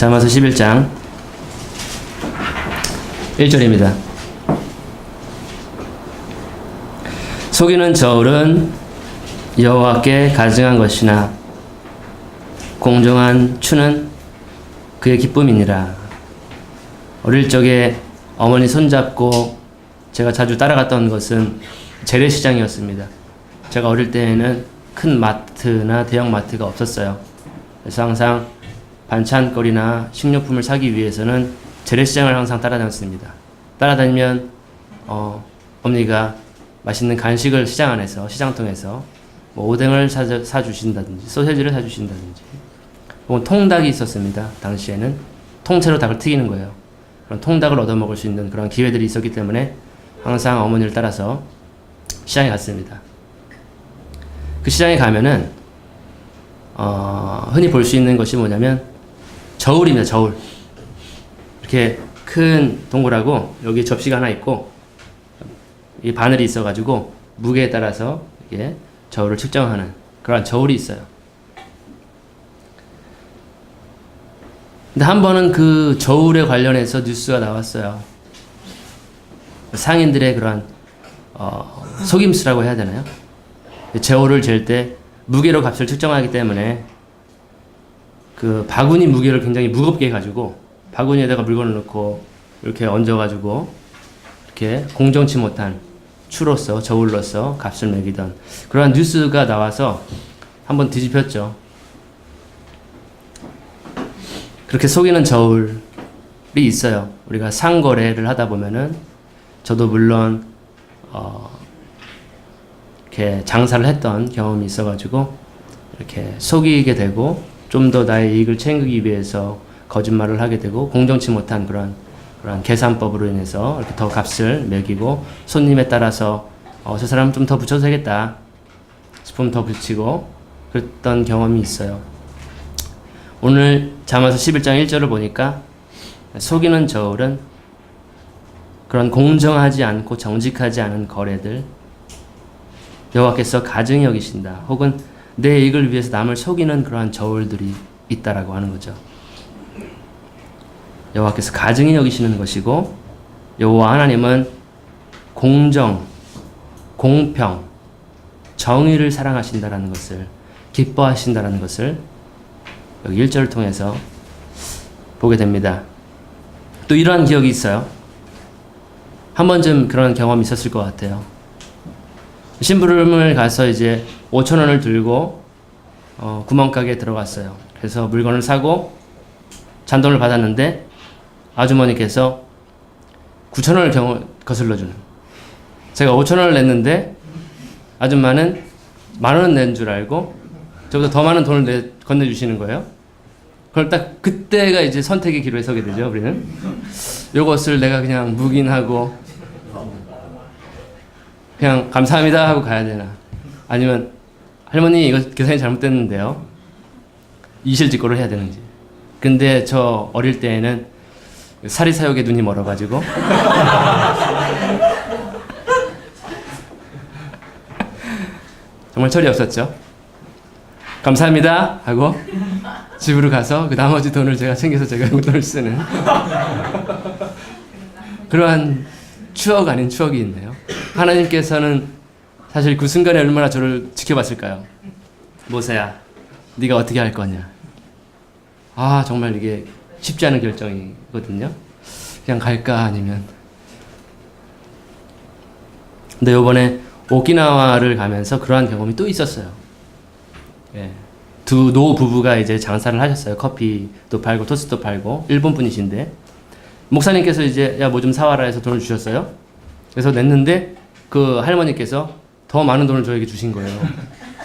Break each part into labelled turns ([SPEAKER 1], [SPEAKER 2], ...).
[SPEAKER 1] 잠언서 11장 1절입니다. 속이는 저울은 여호와께 가증한 것이나 공정한 추는 그의 기쁨이니라. 어릴 적에 어머니 손잡고 제가 자주 따라갔던 것은 재래시장이었습니다. 제가 어릴 때에는 큰 마트나 대형 마트가 없었어요. 그래서 항상 반찬거리나 식료품을 사기 위해서는 재래시장을 항상 따라다녔습니다. 따라다니면 어머니가 맛있는 간식을 시장 안에서, 시장통에서 뭐 오뎅을 사주신다든지 소세지를 사주신다든지 혹은 통닭이 있었습니다. 당시에는 통째로 닭을 튀기는 거예요. 그런 통닭을 얻어먹을 수 있는 그런 기회들이 있었기 때문에 항상 어머니를 따라서 시장에 갔습니다. 그 시장에 가면은 흔히 볼 수 있는 것이 뭐냐면 저울입니다. 저울. 이렇게 큰 동그라고 여기 접시가 하나 있고 이 바늘이 있어가지고 무게에 따라서 이게 저울을 측정하는 그런 저울이 있어요. 근데 한 번은 그 저울에 관련해서 뉴스가 나왔어요. 상인들의 그런 속임수라고 해야 되나요? 저울을 잴 때 무게로 값을 측정하기 때문에 그 바구니 무게를 굉장히 무겁게 해가지고 바구니에다가 물건을 넣고 이렇게 얹어가지고 이렇게 공정치 못한 추로서 저울로서 값을 매기던 그러한 뉴스가 나와서 한번 뒤집혔죠. 그렇게 속이는 저울이 있어요. 우리가 상거래를 하다 보면은 저도 물론 이렇게 장사를 했던 경험이 있어가지고 이렇게 속이게 되고 좀 더 나의 이익을 챙기기 위해서 거짓말을 하게 되고 공정치 못한 그런 계산법으로 인해서 이렇게 더 값을 매기고 손님에 따라서 저 사람 좀 더 붙여도 되겠다 싶으면 더 붙이고 그랬던 경험이 있어요. 오늘 잠언서 11장 1절을 보니까 속이는 저울은 그런 공정하지 않고 정직하지 않은 거래들 여호와께서 가증히 여기신다. 혹은 내 이익을 위해서 남을 속이는 그러한 저울들이 있다라고 하는 거죠. 여호와께서 가증히 여기시는 것이고 여호와 하나님은 공정, 공평, 정의를 사랑하신다라는 것을 기뻐하신다라는 것을 여기 1절을 통해서 보게 됩니다. 또 이러한 기억이 있어요. 한 번쯤 그런 경험이 있었을 것 같아요. 심부름을 가서 이제 5,000원을 들고 구멍가게에 들어갔어요. 그래서 물건을 사고 잔돈을 받았는데 아주머니께서 9,000원을 거슬러주는. 제가 5,000원을 냈는데 아줌마는 10,000원 낸 줄 알고 저보다 더 많은 돈을 건네주시는 거예요. 그걸 딱 그때가 이제 선택의 기로에 서게 되죠. 우리는 요것을 내가 그냥 묵인하고 그냥 감사합니다 하고 가야 되나, 아니면 할머니 이거 계산이 잘못됐는데요 이실직고를 해야 되는지. 근데 저 어릴 때에는 사리사욕에 눈이 멀어가지고 정말 철이 없었죠. 감사합니다 하고 집으로 가서 그 나머지 돈을 제가 챙겨서 제가 용돈을 쓰는 그러한 추억 아닌 추억이 있네요. 하나님께서는 사실 그 순간에 얼마나 저를 지켜봤을까요? 모세야, 네가 어떻게 할 거냐. 정말 이게 쉽지 않은 결정이거든요. 그냥 갈까 아니면. 근데 요번에 오키나와를 가면서 그러한 경험이 또 있었어요. 예. 두 노 부부가 이제 장사를 하셨어요. 커피도 팔고 토스트도 팔고 일본 분이신데 목사님께서 이제 야 뭐 좀 사와라 해서 돈을 주셨어요. 그래서 냈는데 그 할머니께서 더 많은 돈을 저에게 주신 거예요.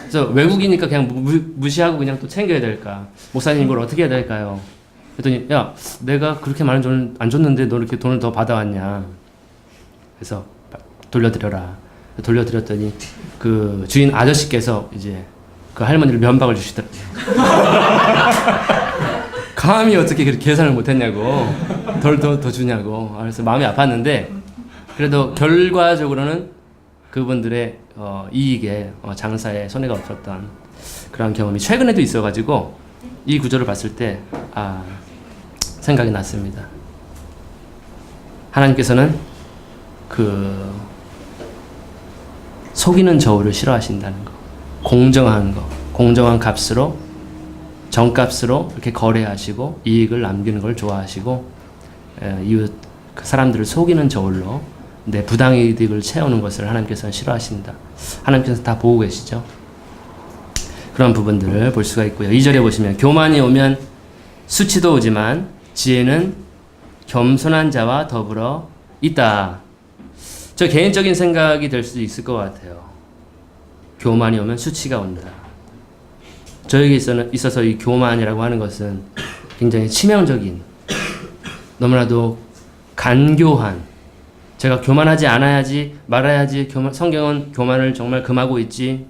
[SPEAKER 1] 그래서 외국이니까 그냥 무시하고 그냥 또 챙겨야 될까? 목사님 이걸 어떻게 해야 될까요? 그랬더니 야 내가 그렇게 많은 돈을 안 줬는데 너 이렇게 돈을 더 받아왔냐? 그래서 돌려드려라. 돌려드렸더니 그 주인 아저씨께서 이제 그 할머니를 면박을 주시더라고요. 감히 어떻게 그렇게 계산을 못했냐고, 더 주냐고. 그래서 마음이 아팠는데 그래도 결과적으로는 그분들의 이익에 장사에 손해가 없었던 그런 경험이 최근에도 있어가지고 이 구조를 봤을 때 생각이 났습니다. 하나님께서는 그 속이는 저울을 싫어하신다는 거, 공정한 거, 공정한 값으로, 정값으로 이렇게 거래하시고 이익을 남기는 걸 좋아하시고, 이웃 그 사람들을 속이는 저울로 내 부당이득을 채우는 것을 하나님께서는 싫어하신다. 하나님께서 다 보고 계시죠. 그런 부분들을 볼 수가 있고요. 2절에 보시면 교만이 오면 수치도 오지만 지혜는 겸손한 자와 더불어 있다. 저 개인적인 생각이 될 수도 있을 것 같아요. 교만이 오면 수치가 온다. 저에게 있어서 이 교만이라고 하는 것은 굉장히 치명적인, 너무나도 간교한, 제가 교만하지 않아야지 말아야지, 성경은 교만을 정말 금하고 있지,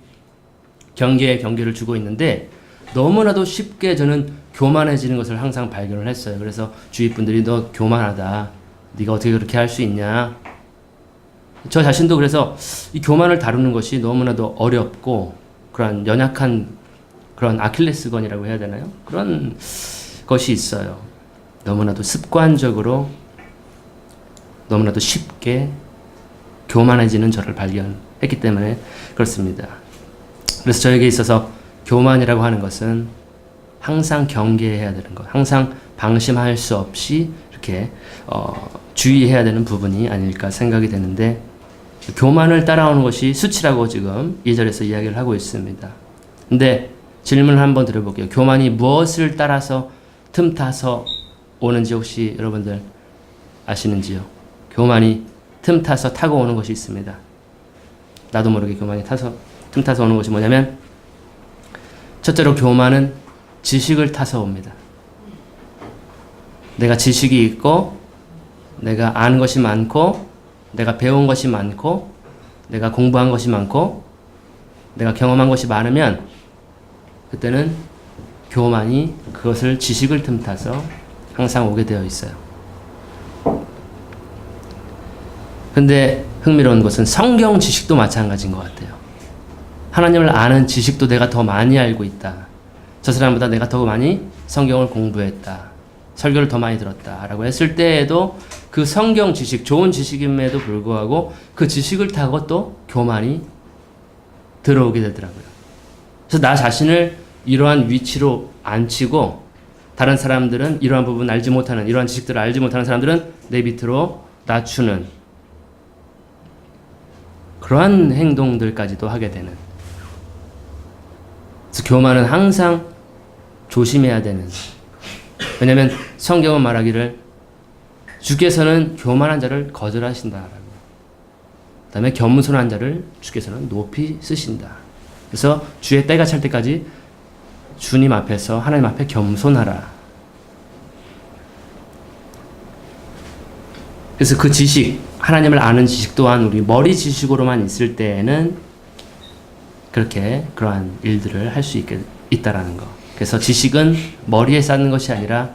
[SPEAKER 1] 경계에 경계를 주고 있는데 너무나도 쉽게 저는 교만해지는 것을 항상 발견을 했어요. 그래서 주위 분들이 너 교만하다, 네가 어떻게 그렇게 할 수 있냐. 저 자신도 그래서 이 교만을 다루는 것이 너무나도 어렵고 그런 연약한 그런 아킬레스건이라고 해야 되나요? 그런 것이 있어요. 너무나도 습관적으로 너무나도 쉽게 교만해지는 저를 발견했기 때문에 그렇습니다. 그래서 저에게 있어서 교만이라고 하는 것은 항상 경계해야 되는 것, 항상 방심할 수 없이 이렇게 주의해야 되는 부분이 아닐까 생각이 되는데, 교만을 따라오는 것이 수치라고 지금 2절에서 이야기를 하고 있습니다. 근데 질문을 한번 드려볼게요. 교만이 무엇을 따라서 틈타서 오는지 혹시 여러분들 아시는지요? 교만이 틈타서 타고 오는 것이 있습니다. 나도 모르게 교만이 틈타서 오는 것이 뭐냐면, 첫째로 교만은 지식을 타서 옵니다. 내가 지식이 있고, 내가 아는 것이 많고, 내가 배운 것이 많고, 내가 공부한 것이 많고, 내가 경험한 것이 많으면 그때는 교만이 그것을 지식을 틈타서 항상 오게 되어 있어요. 근데 흥미로운 것은 성경 지식도 마찬가지인 것 같아요. 하나님을 아는 지식도 내가 더 많이 알고 있다. 저 사람보다 내가 더 많이 성경을 공부했다. 설교를 더 많이 들었다. 라고 했을 때에도 그 성경 지식, 좋은 지식임에도 불구하고 그 지식을 타고 또 교만이 들어오게 되더라고요. 그래서 나 자신을 이러한 위치로 앉히고, 다른 사람들은 이러한 부분 알지 못하는, 이러한 지식들을 알지 못하는 사람들은 내 밑으로 낮추는 그러한 행동들까지도 하게 되는. 그래서 교만은 항상 조심해야 되는. 왜냐하면 성경은 말하기를 주께서는 교만한 자를 거절하신다라고. 그 다음에 겸손한 자를 주께서는 높이 쓰신다. 그래서 주의 때가 찰 때까지 주님 앞에서 하나님 앞에 겸손하라. 그래서 그 지식, 하나님을 아는 지식 또한 우리 머리 지식으로만 있을 때에는 그렇게 그러한 일들을 할 수 있다라는 거. 그래서 지식은 머리에 쌓는 것이 아니라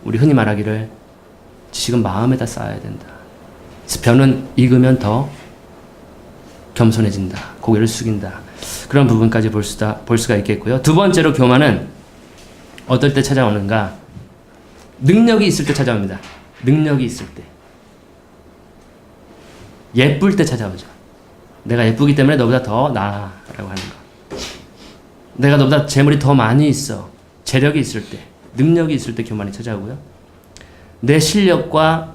[SPEAKER 1] 우리 흔히 말하기를 지식은 마음에다 쌓아야 된다. 그래서 벼는 익으면 더 겸손해진다. 고개를 숙인다. 그런 부분까지 볼 수가 있겠고요. 두 번째로 교만은 어떨 때 찾아오는가? 능력이 있을 때 찾아옵니다. 능력이 있을 때. 예쁠 때 찾아오죠. 내가 예쁘기 때문에 너보다 더 나아 라고 하는 거. 내가 너보다 재물이 더 많이 있어. 재력이 있을 때, 능력이 있을 때 교만이 찾아오고요. 내 실력과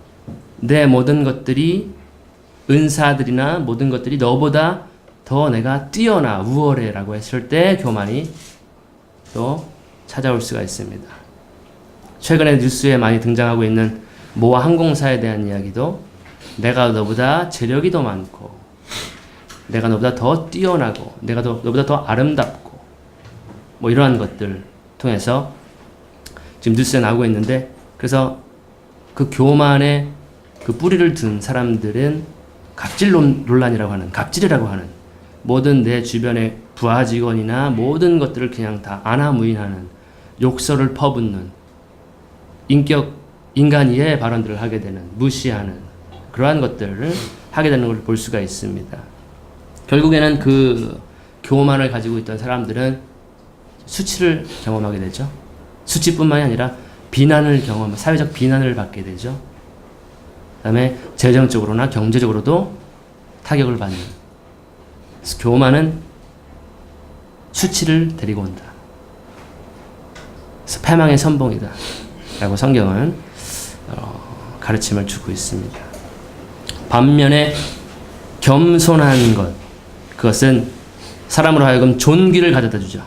[SPEAKER 1] 내 모든 것들이, 은사들이나 모든 것들이 너보다 더 내가 뛰어나, 우월해 라고 했을 때 교만이 또 찾아올 수가 있습니다. 최근에 뉴스에 많이 등장하고 있는 모아 항공사에 대한 이야기도 내가 너보다 재력이 더 많고, 내가 너보다 더 뛰어나고, 내가 너보다 더 아름답고, 뭐 이러한 것들 통해서 지금 뉴스에 나오고 있는데, 그래서 그 교만의 그 뿌리를 둔 사람들은 갑질 논란이라고 하는, 갑질이라고 하는, 모든 내 주변의 부하 직원이나 모든 것들을 그냥 다 안하무인하는, 욕설을 퍼붓는, 인간 이하의 발언들을 하게 되는, 무시하는 그러한 것들을 하게 되는 걸 볼 수가 있습니다. 결국에는 그 교만을 가지고 있던 사람들은 수치를 경험하게 되죠. 수치뿐만이 아니라 사회적 비난을 받게 되죠. 그다음에 재정적으로나 경제적으로도 타격을 받는. 그래서 교만은 수치를 데리고 온다. 그래서 패망의 선봉이다. 라고 성경은 가르침을 주고 있습니다. 반면에 겸손한 것, 그것은 사람으로 하여금 존귀를 가져다 주죠.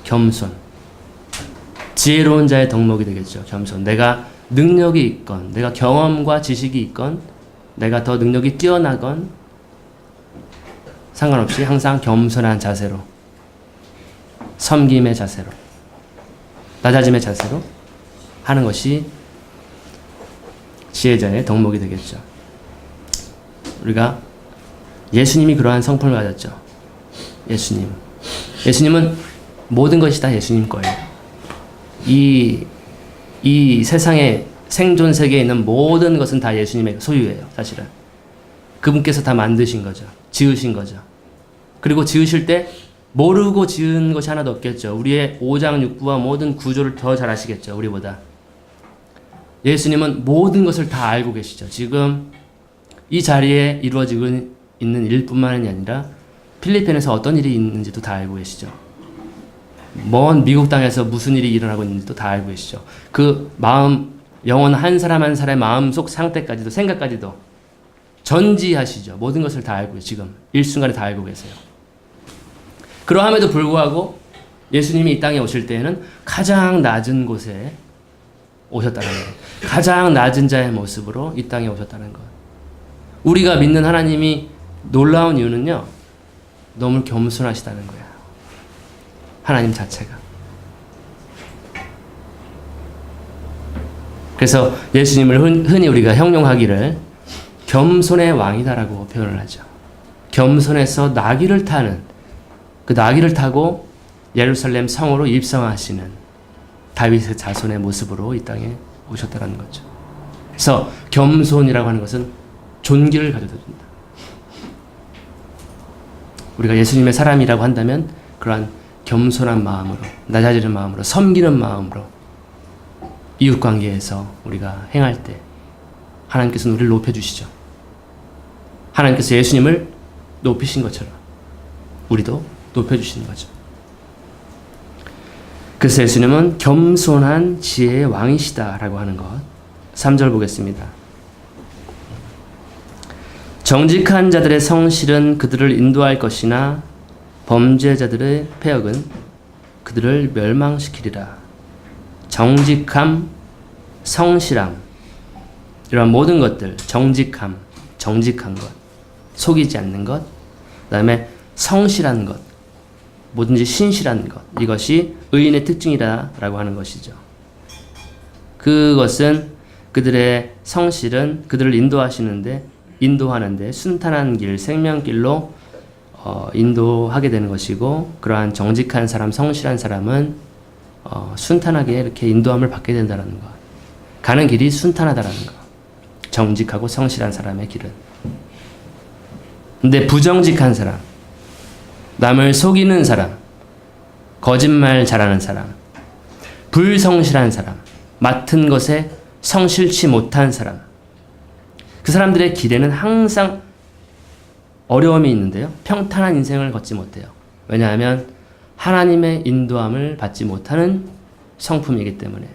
[SPEAKER 1] 겸손. 지혜로운 자의 덕목이 되겠죠. 겸손. 내가 능력이 있건, 내가 경험과 지식이 있건, 내가 더 능력이 뛰어나건 상관없이 항상 겸손한 자세로, 섬김의 자세로, 낮아짐의 자세로 하는 것이 지혜자의 덕목이 되겠죠. 우리가 예수님이 그러한 성품을 가졌죠. 예수님은 모든 것이 다 예수님 거예요. 이 세상의 생존 세계에 있는 모든 것은 다 예수님의 소유예요. 사실은 그분께서 다 만드신 거죠. 지으신 거죠. 그리고 지으실 때 모르고 지은 것이 하나도 없겠죠. 우리의 오장육부와 모든 구조를 더 잘 아시겠죠. 우리보다. 예수님은 모든 것을 다 알고 계시죠. 지금 이 자리에 이루어지고 있는 일뿐만이 아니라 필리핀에서 어떤 일이 있는지도 다 알고 계시죠. 먼 미국 땅에서 무슨 일이 일어나고 있는지도 다 알고 계시죠. 그 마음, 영혼 한 사람 한 사람의 마음속 상태까지도, 생각까지도 전지하시죠. 모든 것을 다 알고 지금 일순간에 다 알고 계세요. 그러함에도 불구하고 예수님이 이 땅에 오실 때에는 가장 낮은 곳에 오셨다는 거예요. 가장 낮은 자의 모습으로 이 땅에 오셨다는 것. 우리가 믿는 하나님이 놀라운 이유는요, 너무 겸손하시다는 거야. 하나님 자체가. 그래서 예수님을 흔히 우리가 형용하기를 겸손의 왕이다라고 표현을 하죠. 겸손해서 나귀를 타는, 그 나귀를 타고 예루살렘 성으로 입성하시는 다윗의 자손의 모습으로 이 땅에 오셨다는 거죠. 그래서 겸손이라고 하는 것은 존귀를 가져다 준다. 우리가 예수님의 사람이라고 한다면 그러한 겸손한 마음으로, 낮아지는 마음으로, 섬기는 마음으로 이웃관계에서 우리가 행할 때 하나님께서는 우리를 높여주시죠. 하나님께서 예수님을 높이신 것처럼 우리도 높여주시는 거죠. 그래서 예수님은 겸손한 지혜의 왕이시다라고 하는 것. 3절 보겠습니다. 정직한 자들의 성실은 그들을 인도할 것이나 범죄자들의 패역은 그들을 멸망시키리라. 정직함, 성실함, 이런 모든 것들, 정직함, 정직한 것, 속이지 않는 것, 그 다음에 성실한 것, 뭐든지 신실한 것, 이것이 의인의 특징이라고 하는 것이죠. 그것은 그들의 성실은 그들을 인도하는데 순탄한 길, 생명길로 인도하게 되는 것이고, 그러한 정직한 사람, 성실한 사람은 순탄하게 이렇게 인도함을 받게 된다는 것. 가는 길이 순탄하다라는 것. 정직하고 성실한 사람의 길은. 근데 부정직한 사람, 남을 속이는 사람, 거짓말 잘하는 사람, 불성실한 사람, 맡은 것에 성실치 못한 사람, 그 사람들의 길에는 항상 어려움이 있는데요. 평탄한 인생을 걷지 못해요. 왜냐하면 하나님의 인도함을 받지 못하는 성품이기 때문에.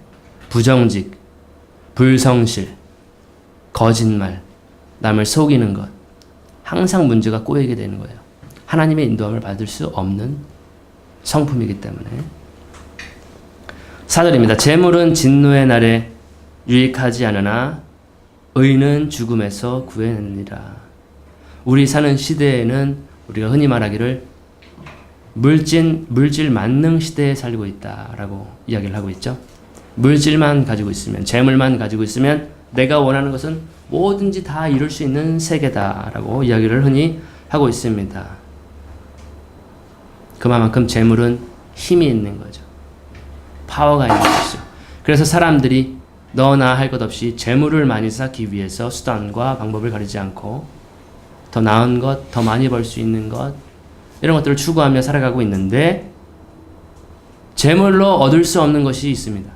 [SPEAKER 1] 부정직, 불성실, 거짓말, 남을 속이는 것, 항상 문제가 꼬이게 되는 거예요. 하나님의 인도함을 받을 수 없는 성품이기 때문에. 4절입니다. 재물은 진노의 날에 유익하지 않으나 의는 죽음에서 구해내느니라. 우리 사는 시대에는 우리가 흔히 말하기를 물질 만능 시대에 살고 있다라고 이야기를 하고 있죠. 물질만 가지고 있으면, 재물만 가지고 있으면 내가 원하는 것은 뭐든지 다 이룰 수 있는 세계다라고 이야기를 흔히 하고 있습니다. 그만큼 재물은 힘이 있는 거죠. 파워가 있는 것이죠. 그래서 사람들이 너나 할 것 없이 재물을 많이 쌓기 위해서 수단과 방법을 가리지 않고 더 나은 것, 더 많이 벌 수 있는 것, 이런 것들을 추구하며 살아가고 있는데, 재물로 얻을 수 없는 것이 있습니다.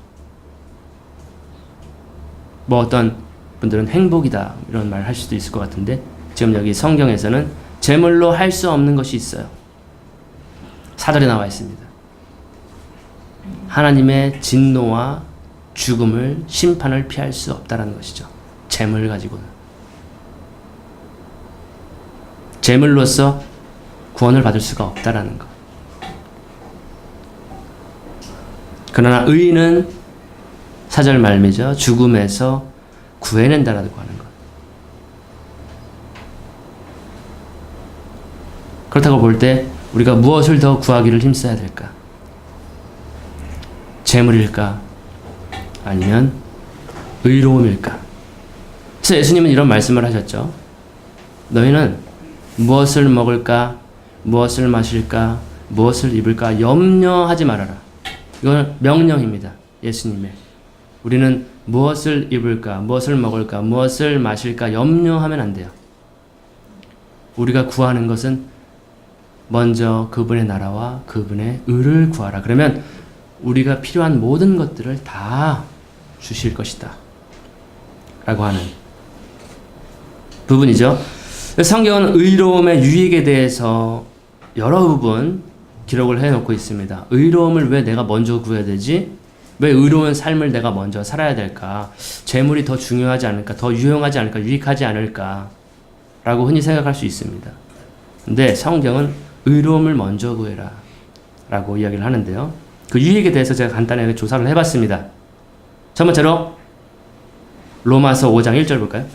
[SPEAKER 1] 뭐 어떤 분들은 행복이다 이런 말 할 수도 있을 것 같은데 지금 여기 성경에서는 재물로 할 수 없는 것이 있어요. 사절에 나와 있습니다. 하나님의 진노와 죽음을 심판을 피할 수 없다라는 것이죠. 재물 가지고는. 재물로서 구원을 받을 수가 없다라는 것. 그러나 의인은 사절 말미죠. 죽음에서 구해낸다라고 하는 것. 그렇다고 볼 때 우리가 무엇을 더 구하기를 힘써야 될까? 재물일까? 아니면 의로움일까? 그래서 예수님은 이런 말씀을 하셨죠. 너희는 무엇을 먹을까? 무엇을 마실까? 무엇을 입을까? 염려하지 말아라. 이건 명령입니다. 예수님의. 우리는 무엇을 입을까? 무엇을 먹을까? 무엇을 마실까? 염려하면 안 돼요. 우리가 구하는 것은 먼저 그분의 나라와 그분의 의를 구하라. 그러면 우리가 필요한 모든 것들을 다 주실 것이다. 라고 하는 부분이죠. 성경은 의로움의 유익에 대해서 여러 부분 기록을 해놓고 있습니다. 의로움을 왜 내가 먼저 구해야 되지? 왜 의로운 삶을 내가 먼저 살아야 될까? 재물이 더 중요하지 않을까? 더 유용하지 않을까? 유익하지 않을까? 라고 흔히 생각할 수 있습니다. 근데 성경은 의로움을 먼저 구해라 라고 이야기를 하는데요. 그 유익에 대해서 제가 간단하게 조사를 해봤습니다. 첫 번째로 로마서 5장 1절 볼까요?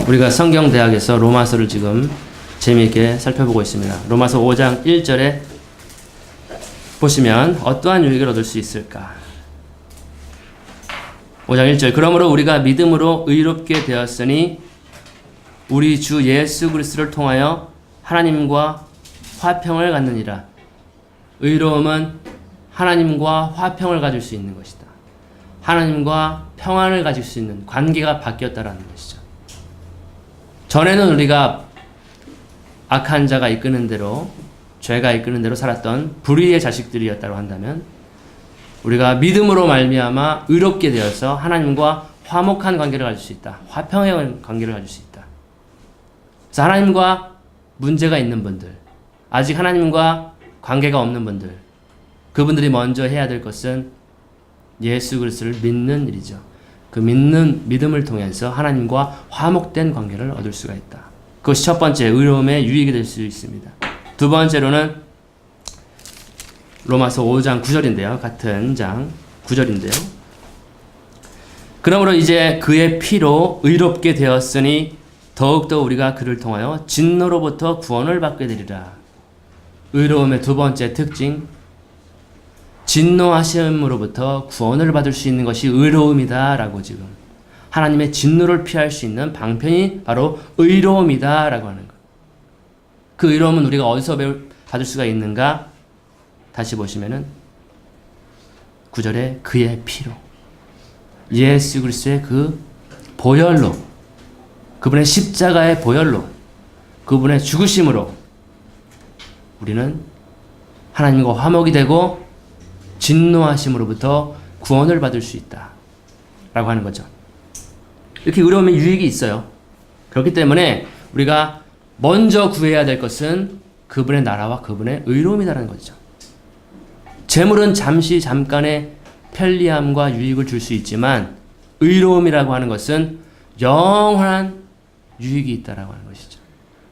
[SPEAKER 1] 우리가 성경대학에서 로마서를 지금 재미있게 살펴보고 있습니다. 로마서 5장 1절에 보시면 어떠한 유익을 얻을 수 있을까? 5장 1절 그러므로 우리가 믿음으로 의롭게 되었으니 우리 주 예수 그리스도를 통하여 하나님과 화평을 갖느니라. 의로움은 하나님과 화평을 가질 수 있는 것이다. 하나님과 평안을 가질 수 있는 관계가 바뀌었다라는 것이죠. 전에는 우리가 악한 자가 이끄는 대로 죄가 이끄는 대로 살았던 불의의 자식들이었다고 한다면 우리가 믿음으로 말미암아 의롭게 되어서 하나님과 화목한 관계를 가질 수 있다. 화평의 관계를 가질 수 있다. 그래서 하나님과 문제가 있는 분들, 아직 하나님과 관계가 없는 분들, 그분들이 먼저 해야 될 것은 예수 그리스도를 믿는 일이죠. 그 믿음을 통해서 하나님과 화목된 관계를 얻을 수가 있다. 그것이 첫 번째 의로움의 유익이 될 수 있습니다. 두 번째로는 로마서 5장 9절인데요. 같은 장 9절인데요. 그러므로 이제 그의 피로 의롭게 되었으니 더욱더 우리가 그를 통하여 진노로부터 구원을 받게 되리라. 의로움의 두 번째 특징, 진노하심으로부터 구원을 받을 수 있는 것이 의로움이다 라고 지금 하나님의 진노를 피할 수 있는 방편이 바로 의로움이다 라고 하는 것. 그 의로움은 우리가 어디서 받을 수가 있는가? 다시 보시면은 9절에 그의 피로, 예수 그리스도의 그 보혈로, 그분의 십자가의 보혈로, 그분의 죽으심으로 우리는 하나님과 화목이 되고 진노하심으로부터 구원을 받을 수 있다 라고 하는 거죠. 이렇게 의로움의 유익이 있어요. 그렇기 때문에 우리가 먼저 구해야 될 것은 그분의 나라와 그분의 의로움이라는 거죠. 재물은 잠깐의 편리함과 유익을 줄 수 있지만 의로움이라고 하는 것은 영원한 유익이 있다라고 하는 것이죠.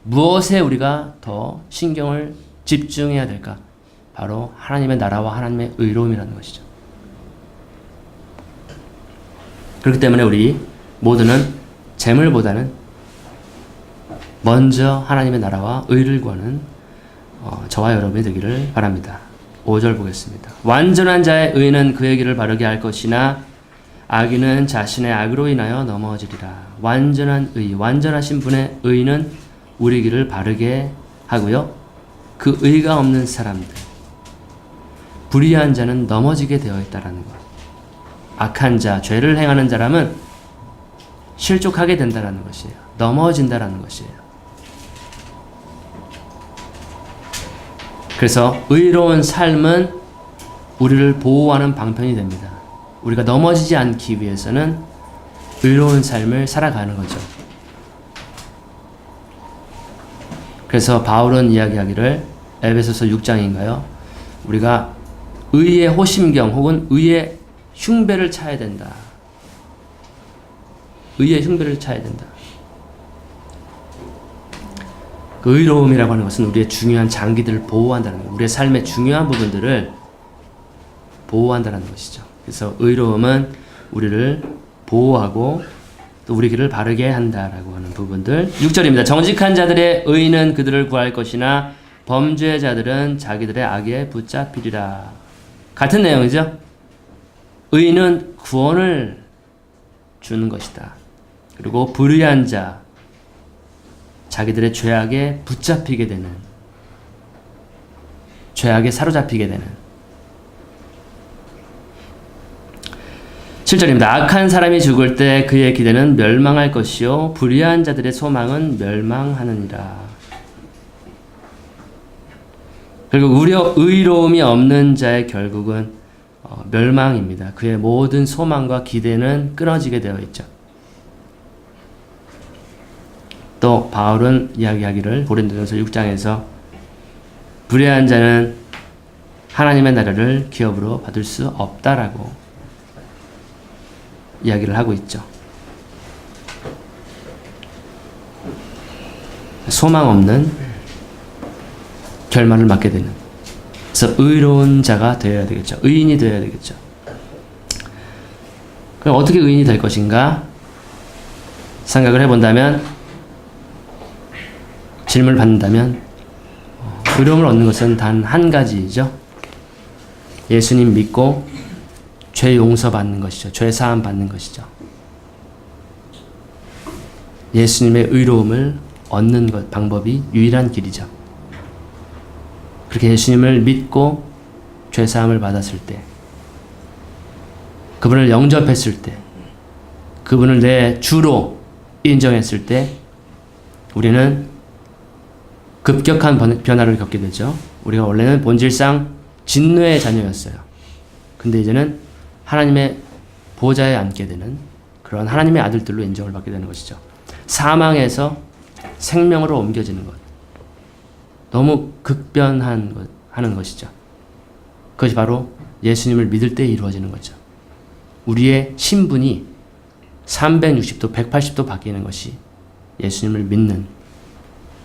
[SPEAKER 1] 무엇에 우리가 더 신경을 집중해야 될까? 바로 하나님의 나라와 하나님의 의로움이라는 것이죠. 그렇기 때문에 우리 모두는 재물보다는 먼저 하나님의 나라와 의를 구하는 저와 여러분이 되기를 바랍니다. 5절 보겠습니다. 완전한 자의 의는 그의 길을 바르게 할 것이나 악인은 자신의 악으로 인하여 넘어지리라. 완전한 의, 완전하신 분의 의는 우리 길을 바르게 하고요. 그 의가 없는 사람들, 불의한 자는 넘어지게 되어 있다라는 것. 악한 자, 죄를 행하는 사람은 실족하게 된다라는 것이에요. 넘어진다라는 것이에요. 그래서 의로운 삶은 우리를 보호하는 방편이 됩니다. 우리가 넘어지지 않기 위해서는 의로운 삶을 살아가는 거죠. 그래서 바울은 이야기하기를 에베소서 6장인가요? 우리가 의의 호심경 혹은 의의 흉배를 차야 된다. 의의 흉배를 차야 된다. 그 의로움이라고 하는 것은 우리의 중요한 장기들을 보호한다는 거예요. 우리의 삶의 중요한 부분들을 보호한다는 것이죠. 그래서 의로움은 우리를 보호하고 또 우리 길을 바르게 한다라고 하는 부분들. 6절입니다. 정직한 자들의 의는 그들을 구할 것이나 범죄자들은 자기들의 악에 붙잡히리라. 같은 내용이죠. 의는 구원을 주는 것이다. 그리고 불의한 자, 자기들의 죄악에 붙잡히게 되는, 죄악에 사로잡히게 되는. 7절입니다. 악한 사람이 죽을 때 그의 기대는 멸망할 것이요 불의한 자들의 소망은 멸망하느니라. 그리고 의로움이 없는 자의 결국은 멸망입니다. 그의 모든 소망과 기대는 끊어지게 되어 있죠. 또 바울은 이야기하기를 고린도전서 6장에서 불의한 자는 하나님의 나라를 기업으로 받을 수 없다라고 이야기를 하고 있죠. 소망 없는 결말을 맞게 되는. 그래서 의로운 자가 되어야 되겠죠. 의인이 되어야 되겠죠. 그럼 어떻게 의인이 될 것인가 생각을 해본다면, 질문을 받는다면 의로움을 얻는 것은 단 한 가지이죠. 예수님 믿고 죄 용서받는 것이죠. 죄 사함 받는 것이죠. 예수님의 의로움을 얻는 것, 방법이 유일한 길이죠. 그렇게 예수님을 믿고 죄 사함을 받았을 때, 그분을 영접했을 때, 그분을 내 주로 인정했을 때 우리는 급격한 변화를 겪게 되죠. 우리가 원래는 본질상 진노의 자녀였어요. 근데 이제는 하나님의 보좌에 앉게 되는 그런 하나님의 아들들로 인정을 받게 되는 것이죠. 사망에서 생명으로 옮겨지는 것. 너무 하는 것이죠. 그것이 바로 예수님을 믿을 때 이루어지는 거죠. 우리의 신분이 360도, 180도 바뀌는 것이 예수님을 믿는,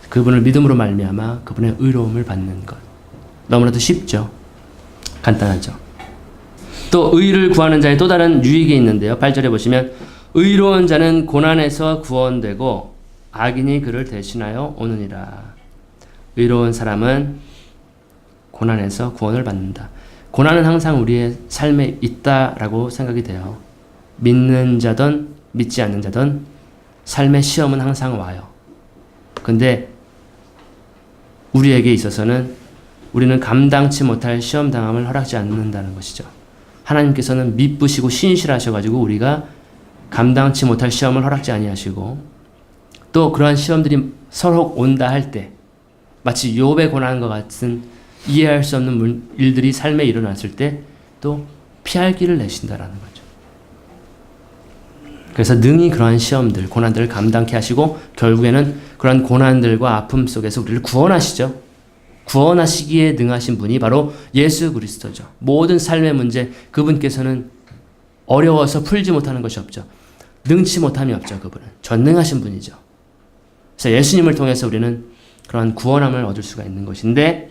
[SPEAKER 1] 그분을 믿음으로 말미암아 그분의 의로움을 받는 것. 너무나도 쉽죠. 간단하죠. 또 의를 구하는 자의 또 다른 유익이 있는데요. 8절에 보시면 의로운 자는 고난에서 구원되고 악인이 그를 대신하여 오느니라. 의로운 사람은 고난에서 구원을 받는다. 고난은 항상 우리의 삶에 있다라고 생각이 돼요. 믿는 자든 믿지 않는 자든 삶의 시험은 항상 와요. 근데 우리에게 있어서는 우리는 감당치 못할 시험 당함을 허락지 않는다는 것이죠. 하나님께서는 미쁘시고 신실하셔가지고 우리가 감당치 못할 시험을 허락지 아니하시고, 또 그러한 시험들이 서로 온다 할 때 마치 욥의 고난과 같은 이해할 수 없는 일들이 삶에 일어났을 때 또 피할 길을 내신다라는 거죠. 그래서 능히 그러한 시험들, 고난들을 감당케 하시고 결국에는 그러한 고난들과 아픔 속에서 우리를 구원하시죠. 구원하시기에 능하신 분이 바로 예수 그리스도죠. 모든 삶의 문제, 그분께서는 어려워서 풀지 못하는 것이 없죠. 능치 못함이 없죠. 그분은 전능하신 분이죠. 그래서 예수님을 통해서 우리는 그러한 구원함을 얻을 수가 있는 것인데,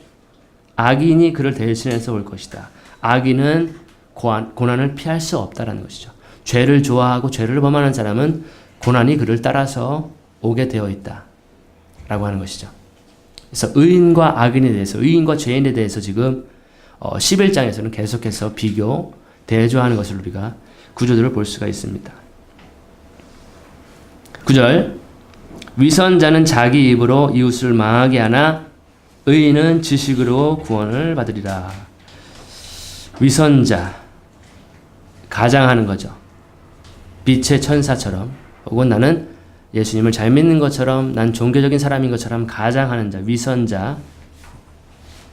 [SPEAKER 1] 악인이 그를 대신해서 올 것이다. 악인은 고난을 피할 수 없다라는 것이죠. 죄를 좋아하고 죄를 범하는 사람은 고난이 그를 따라서 오게 되어 있다 라고 하는 것이죠. 그래서 의인과 악인에 대해서, 의인과 죄인에 대해서 지금 11장에서는 계속해서 비교, 대조하는 것을 우리가 구조들을 볼 수가 있습니다. 9절, 위선자는 자기 입으로 이웃을 망하게 하나 의인은 지식으로 구원을 받으리라. 위선자, 가장하는 거죠. 빛의 천사처럼, 혹은 나는 예수님을 잘 믿는 것처럼, 난 종교적인 사람인 것처럼 가장하는 자, 위선자.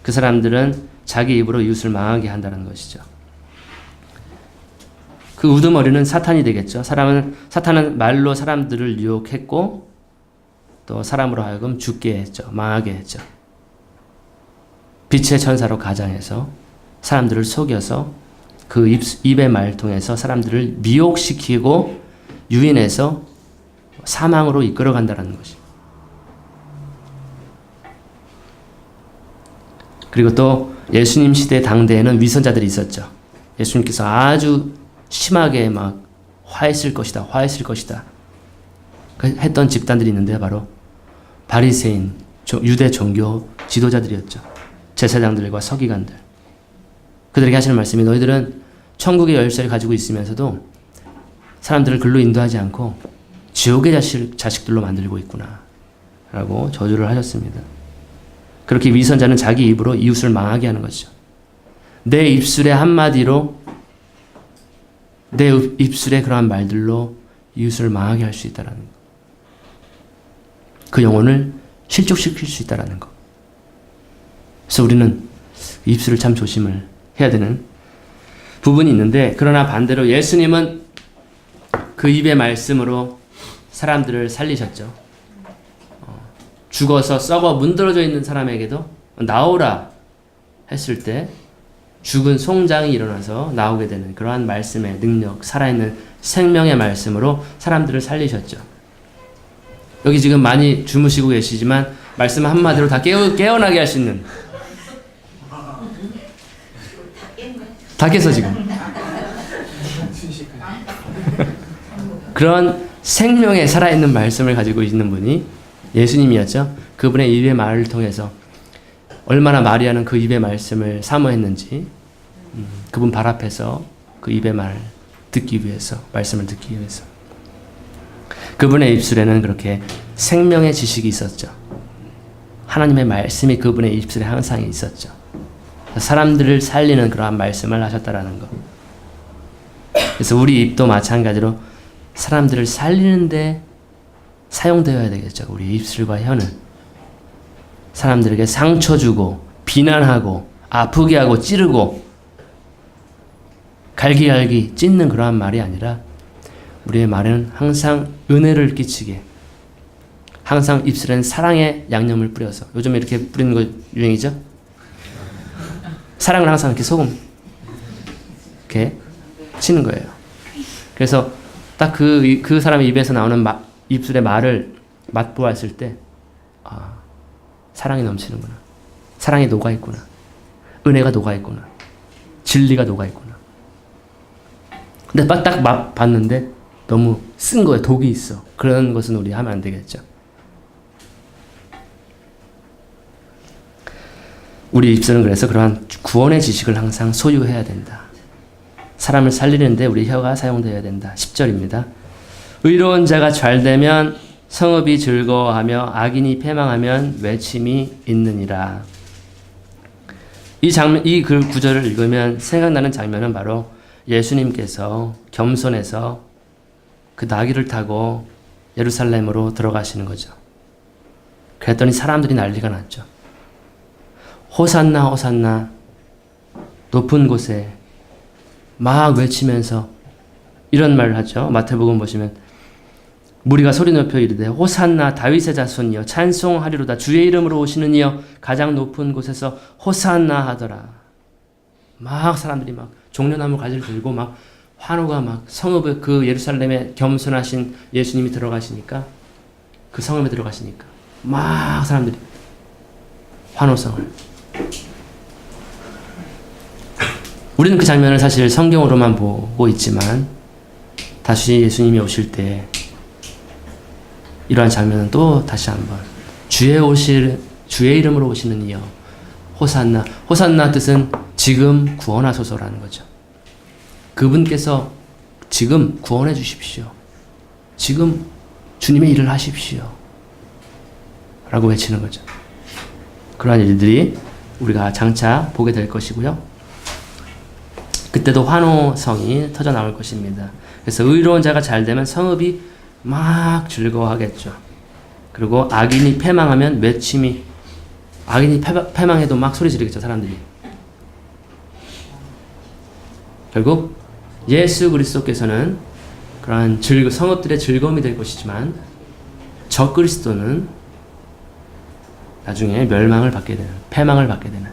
[SPEAKER 1] 그 사람들은 자기 입으로 이웃을 망하게 한다는 것이죠. 그 우두머리는 사탄이 되겠죠. 사탄은 말로 사람들을 유혹했고 또 사람으로 하여금 죽게 했죠. 망하게 했죠. 빛의 천사로 가장해서 사람들을 속여서 그 입의 말 통해서 사람들을 미혹시키고 유인해서 사망으로 이끌어간다는 것이. 그리고 또 예수님 시대 당대에는 위선자들이 있었죠. 예수님께서 아주 심하게 막 화했을 것이다. 했던 집단들이 있는데 바로 바리새인, 유대 종교 지도자들이었죠. 제사장들과 서기관들. 그들에게 하시는 말씀이 너희들은 천국의 열쇠를 가지고 있으면서도 사람들을 글로 인도하지 않고 지옥의 자식들로 만들고 있구나 라고 저주를 하셨습니다. 그렇게 위선자는 자기 입으로 이웃을 망하게 하는 것이죠. 내 입술의 한마디로 내 입술의 그러한 말들로 이웃을 망하게 할 수 있다는 것. 그 영혼을 실족시킬 수 있다는 것. 그래서 우리는 입술을 참 조심을 해야 되는 부분이 있는데, 그러나 반대로 예수님은 그 입의 말씀으로 사람들을 살리셨죠. 죽어서 썩어 문드러져 있는 사람에게도 나오라 했을 때 죽은 송장이 일어나서 나오게 되는 그러한 말씀의 능력, 살아있는 생명의 말씀으로 사람들을 살리셨죠. 여기 지금 많이 주무시고 계시지만 말씀 한마디로 다 깨어나게 할 수 있는, 다 깼어 지금. 그런 생명의 살아있는 말씀을 가지고 있는 분이 예수님이었죠. 그분의 입의 말을 통해서 얼마나 마리아는 그 입의 말씀을 사모했는지, 그분 발 앞에서 그 입의 말 듣기 위해서, 말씀을 듣기 위해서. 그분의 입술에는 그렇게 생명의 지식이 있었죠. 하나님의 말씀이 그분의 입술에 항상 있었죠. 사람들을 살리는 그러한 말씀을 하셨다라는 것. 그래서 우리 입도 마찬가지로 사람들을 살리는데 사용되어야 되겠죠. 우리 입술과 혀는 사람들에게 상처 주고 비난하고 아프게 하고 찌르고 갈기갈기 찢는 그러한 말이 아니라 우리의 말은 항상 은혜를 끼치게, 항상 입술에는 사랑의 양념을 뿌려서, 요즘 이렇게 뿌리는 거 유행이죠? 사랑을 항상 이렇게 소금 이렇게 치는 거예요. 그래서 딱 그 사람의 입에서 나오는 입술의 말을 맛보았을 때, 아, 사랑이 넘치는구나. 사랑이 녹아있구나. 은혜가 녹아있구나. 진리가 녹아있구나. 근데 딱 봤는데 너무 쓴 거예요. 독이 있어. 그런 것은 우리 하면 안 되겠죠. 우리 입술은 그래서 그러한 구원의 지식을 항상 소유해야 된다. 사람을 살리는데 우리 혀가 사용되어야 된다. 10절입니다. 의로운 자가 잘되면 성읍이 즐거워하며 악인이 패망하면 외침이 있느니라. 이 구절을 읽으면 생각나는 장면은 바로 예수님께서 겸손해서 그 나귀를 타고 예루살렘으로 들어가시는 거죠. 그랬더니 사람들이 난리가 났죠. 호산나 호산나, 높은 곳에 막 외치면서 이런 말을 하죠. 마태복음 보시면 무리가 소리 높여 이르되 호산나 다윗의 자손이여 찬송하리로다, 주의 이름으로 오시는 이여 가장 높은 곳에서 호산나 하더라. 막 사람들이 막 종려나무 가지를 들고 막 환호가 막 성읍에, 그 예루살렘에 겸손하신 예수님이 들어가시니까, 그 성읍에 들어가시니까 막 사람들이 환호성을. 우리는 그 장면을 사실 성경으로만 보고 있지만 다시 예수님이 오실 때 이러한 장면은 또 다시 한번 주의 이름으로 오시는 이여 호산나. 호산나 뜻은 지금 구원하소서라는 거죠. 그분께서 지금 구원해 주십시오. 지금 주님의 일을 하십시오. 라고 외치는 거죠. 그러한 일들이 우리가 장차 보게 될 것이고요. 그때도 환호성이 터져 나올 것입니다. 그래서 의로운 자가 잘 되면 성읍이 막 즐거워하겠죠. 그리고 악인이 패망하면 외침이, 악인이 패망해도 막 소리 지르겠죠, 사람들이. 결국 예수 그리스도께서는 그러한 성읍들의 즐거움이 될 것이지만 적그리스도는 나중에 멸망을 받게 되는, 패망을 받게 되는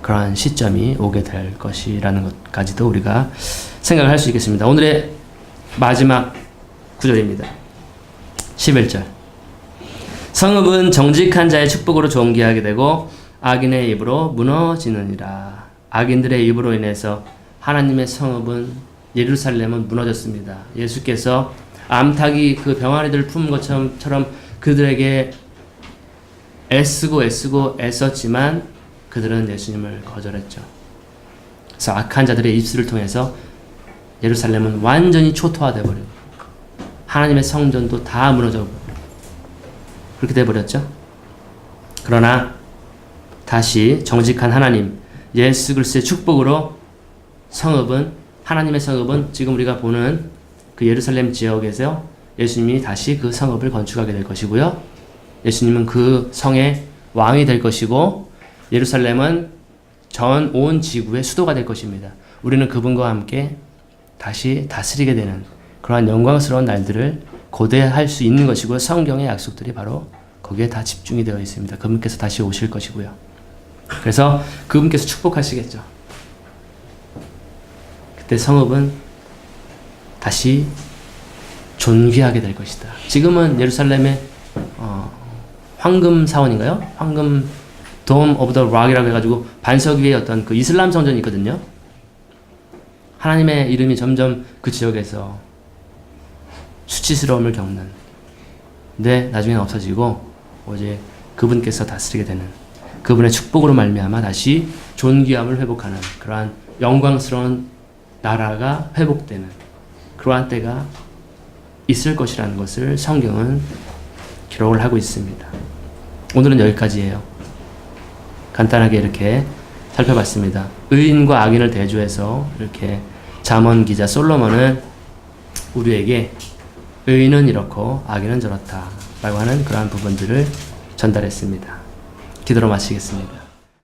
[SPEAKER 1] 그러한 시점이 오게 될 것이라는 것까지도 우리가 생각할 수 있겠습니다. 오늘의 마지막 구절입니다. 11절. 성읍은 정직한 자의 축복으로 존귀하게 되고 악인의 입으로 무너지느니라. 악인들의 입으로 인해서 하나님의 성읍은, 예루살렘은 무너졌습니다. 예수께서 암탉이 그 병아리들을 품은 것처럼 그들에게 애쓰고 애썼지만 그들은 예수님을 거절했죠. 그래서 악한 자들의 입술을 통해서 예루살렘은 완전히 초토화되어 버리고 하나님의 성전도 다 무너져 그렇게 돼버렸죠. 그러나 다시 정직한 하나님, 예수 그리스도의 축복으로 성읍은, 하나님의 성읍은 지금 우리가 보는 그 예루살렘 지역에서 예수님이 다시 그 성읍을 건축하게 될 것이고요. 예수님은 그 성의 왕이 될 것이고 예루살렘은 전 온 지구의 수도가 될 것입니다. 우리는 그분과 함께 다시 다스리게 되는 그러한 영광스러운 날들을 고대할 수 있는 것이고 성경의 약속들이 바로 거기에 다 집중이 되어 있습니다. 그분께서 다시 오실 것이고요. 그래서 그분께서 축복하시겠죠. 그때 성읍은 다시 존귀하게 될 것이다. 지금은 예루살렘의 황금 사원인가요? 황금 돔 오브 더 락이라고 해가지고 반석 위에 어떤 그 이슬람 성전이 있거든요. 하나님의 이름이 점점 그 지역에서 수치스러움을 겪는, 근데 나중에는 없어지고 오직 그분께서 다스리게 되는, 그분의 축복으로 말미암아 다시 존귀함을 회복하는 그러한 영광스러운 나라가 회복되는 그러한 때가 있을 것이라는 것을 성경은 기록을 하고 있습니다. 오늘은 여기까지예요. 간단하게 이렇게 살펴봤습니다. 의인과 악인을 대조해서 이렇게 잠언 기자 솔로몬은 우리에게 의인은 이렇고 악인은 저렇다 라고 하는 그러한 부분들을 전달했습니다. 기도로 마치겠습니다.